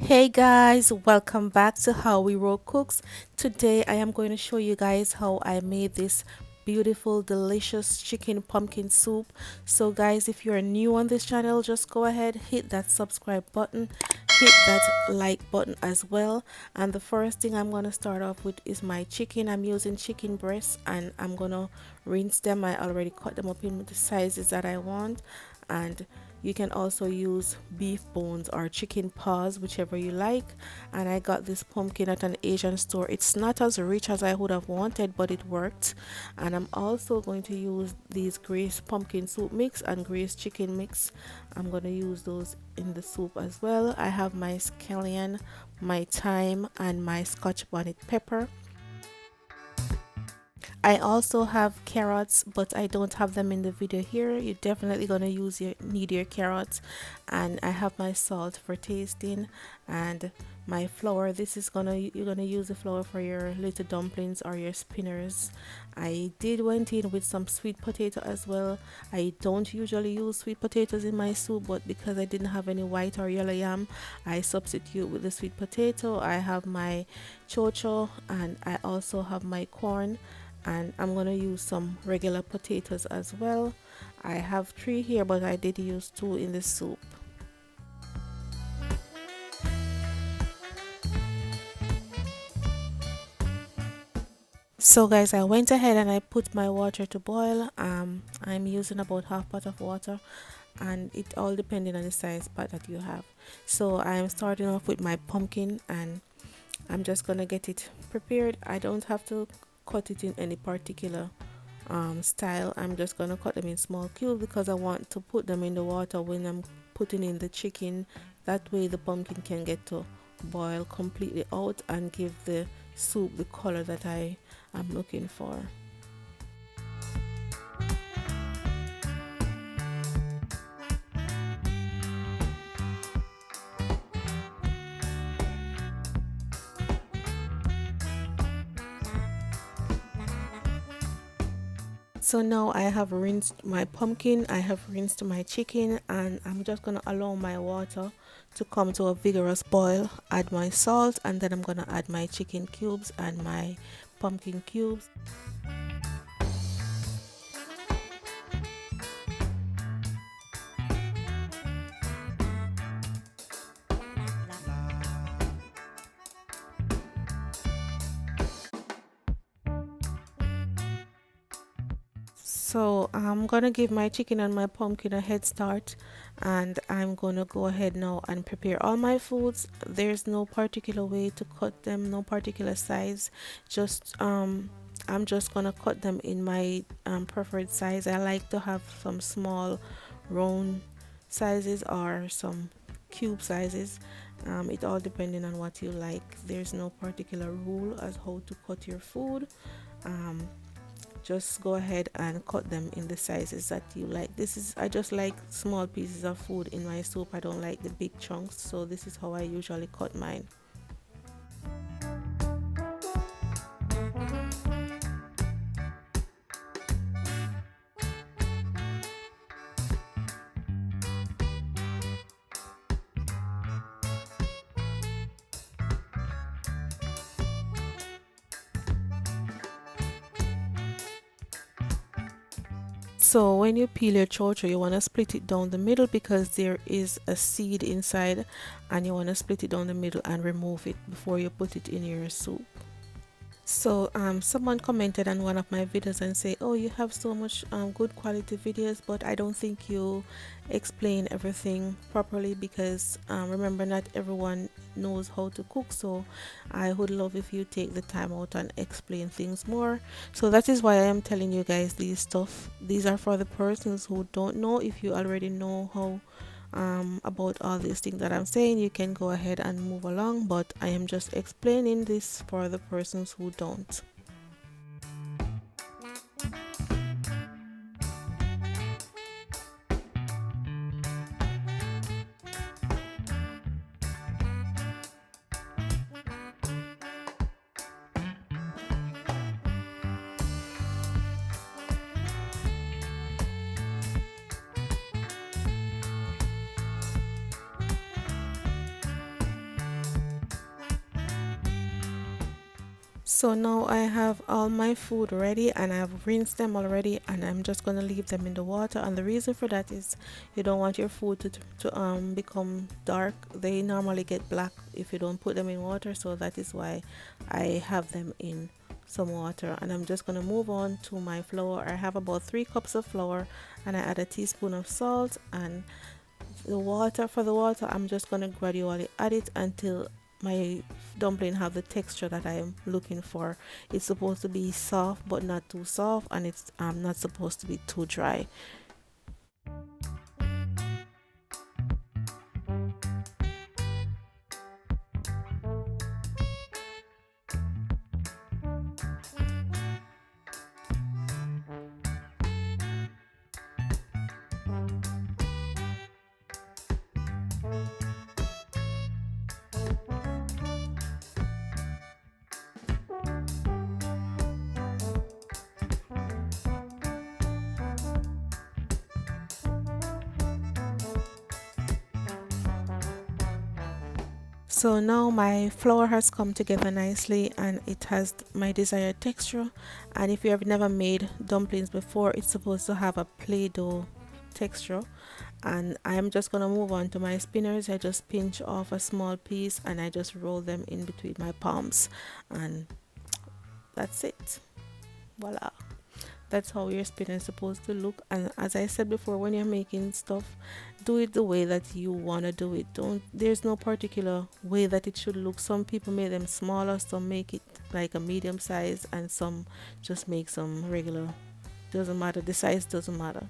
Hey guys, welcome back to Howwerowe Cooks. Today I am going to show you guys how I made this beautiful delicious chicken pumpkin soup. So guys, if you're new on this channel, just go ahead, hit that subscribe button, hit that like button as well. And the first thing I'm going to start off with is my chicken. I'm using chicken breasts and I'm going to rinse them. I already cut them up in the sizes that I want, and you can also use beef bones or chicken paws, whichever you like. And I got this pumpkin at an Asian store. It's not as rich as I would have wanted, but it worked. And I'm also going to use these Grace pumpkin soup mix and Grace chicken mix. I'm going to use those in the soup as well. I have my scallion, my thyme, and my Scotch bonnet pepper. I also have carrots, but I don't have them in the video here. You're definitely gonna need your carrots. And I have my salt for tasting and my flour. You're gonna use the flour for your little dumplings or your spinners. I did went in with some sweet potato as well. I don't usually use sweet potatoes in my soup, but because I didn't have any white or yellow yam, I substitute with the sweet potato. I have my chocho and I also have my corn, and I'm gonna use some regular potatoes as well. I have three here, but I did use two in the soup. So guys, I went ahead and I put my water to boil. I'm using about half pot of water, and it all depending on the size pot that you have. So I'm starting off with my pumpkin and I'm just gonna get it prepared. I don't have to cut it in any particular style. I'm just gonna cut them in small cubes because I want to put them in the water when I'm putting in the chicken. That way the pumpkin can get to boil completely out and give the soup the color that I am looking for. So now I have rinsed my pumpkin, I have rinsed my chicken, and I'm just gonna allow my water to come to a vigorous boil. Add my salt, and then I'm gonna add my chicken cubes and my pumpkin cubes. So I'm gonna give my chicken and my pumpkin a head start, and I'm gonna go ahead now and prepare all my foods. There's no particular way to cut them, no particular size. Just I'm just gonna cut them in my preferred size. I like to have some small round sizes or some cube sizes. It all depending on what you like. There's no particular rule as how to cut your food. Um, just go ahead and cut them in the sizes that you like. I just like small pieces of food in my soup. I don't like the big chunks, so this is how I usually cut mine. So when you peel your chocho, you want to split it down the middle because there is a seed inside, and you want to split it down the middle and remove it before you put it in your soup. So someone commented on one of my videos and say, oh, you have so much good quality videos, but I don't think you explain everything properly because remember, not everyone knows how to cook. So I would love if you take the time out and explain things more. So that is why I am telling you guys these stuff. These are for the persons who don't know. If you already know how about all these things that I'm saying, you can go ahead and move along, but I am just explaining this for the persons who don't. So now I have all my food ready and I've rinsed them already, and I'm just going to leave them in the water. And the reason for that is you don't want your food to become dark. They normally get black if you don't put them in water, so that is why I have them in some water. And I'm just going to move on to my flour. I have about 3 cups of flour, and I add a teaspoon of salt. And the water, for the water, I'm just going to gradually add it until my dumpling have the texture that I am looking for. It's supposed to be soft but not too soft, and it's not supposed to be too dry. So now my flour has come together nicely and it has my desired texture. And if you have never made dumplings before, it's supposed to have a play-doh texture. And I am just gonna move on to my spinners. I just pinch off a small piece and I just roll them in between my palms, and that's it. Voila. That's how your spinner is supposed to look. And as I said before, when you're making stuff, do it the way that you want to do it. Don't There's no particular way that it should look. Some people make them smaller, some make it like a medium size, and some just make some regular. Doesn't matter, the size doesn't matter.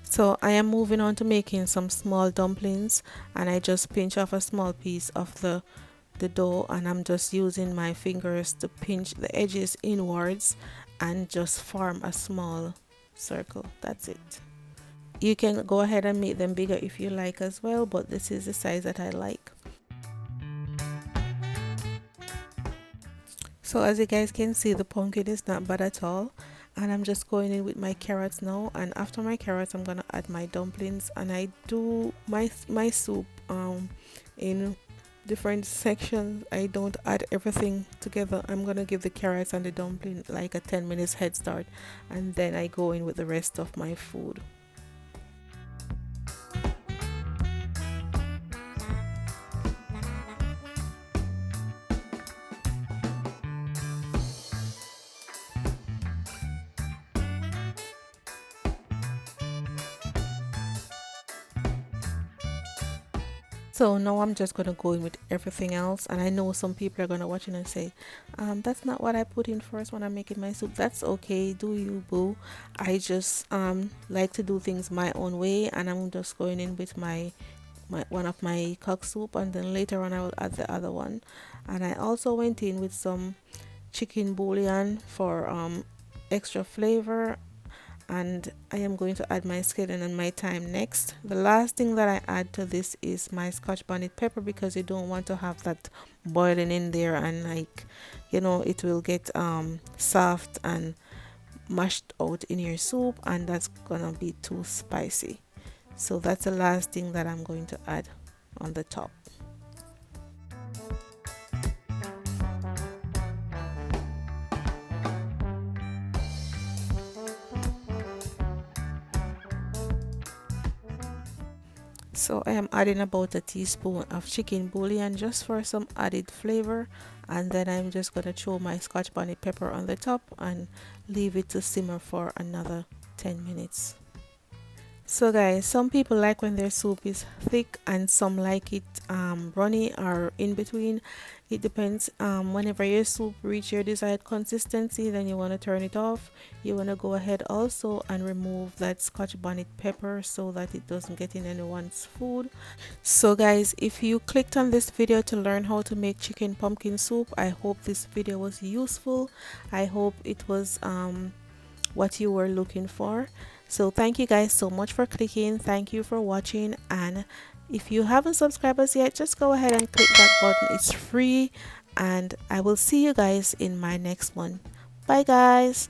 So I am moving on to making some small dumplings, and I just pinch off a small piece of the dough, and I'm just using my fingers to pinch the edges inwards and just form a small circle. That's it. You can go ahead and make them bigger if you like as well, but this is the size that I like. So as you guys can see, the pumpkin is not bad at all. And I'm just going in with my carrots now, and after my carrots I'm gonna add my dumplings. And I do my soup in different sections. I don't add everything together. I'm gonna give the carrots and the dumpling like a 10 minutes head start, and then I go in with the rest of my food. So now I'm just gonna go in with everything else, and I know some people are gonna watch it and say, "That's not what I put in first when I'm making my soup." That's okay, do you, boo? I just like to do things my own way, and I'm just going in with my one of my cock soup, and then later on I will add the other one. And I also went in with some chicken bouillon for extra flavor, and I am going to add my scallion and my thyme next. The last thing that I add to this is my Scotch bonnet pepper, because you don't want to have that boiling in there, and like, it will get soft and mashed out in your soup, and that's gonna be too spicy. So that's the last thing that I'm going to add on the top. So I am adding about a teaspoon of chicken bouillon just for some added flavor, and then I'm just gonna throw my Scotch bonnet pepper on the top and leave it to simmer for another 10 minutes. So guys, some people like when their soup is thick, and some like it runny or in between. It depends. Whenever your soup reach your desired consistency, then you want to turn it off. You want to go ahead also and remove that Scotch bonnet pepper so that it doesn't get in anyone's food. So guys, if you clicked on this video to learn how to make chicken pumpkin soup, I hope this video was useful. I hope it was what you were looking for. So thank you guys so much for clicking. Thank you for watching, and if you haven't subscribed us yet, just go ahead and click that button. It's free, and I will see you guys in my next one. Bye guys.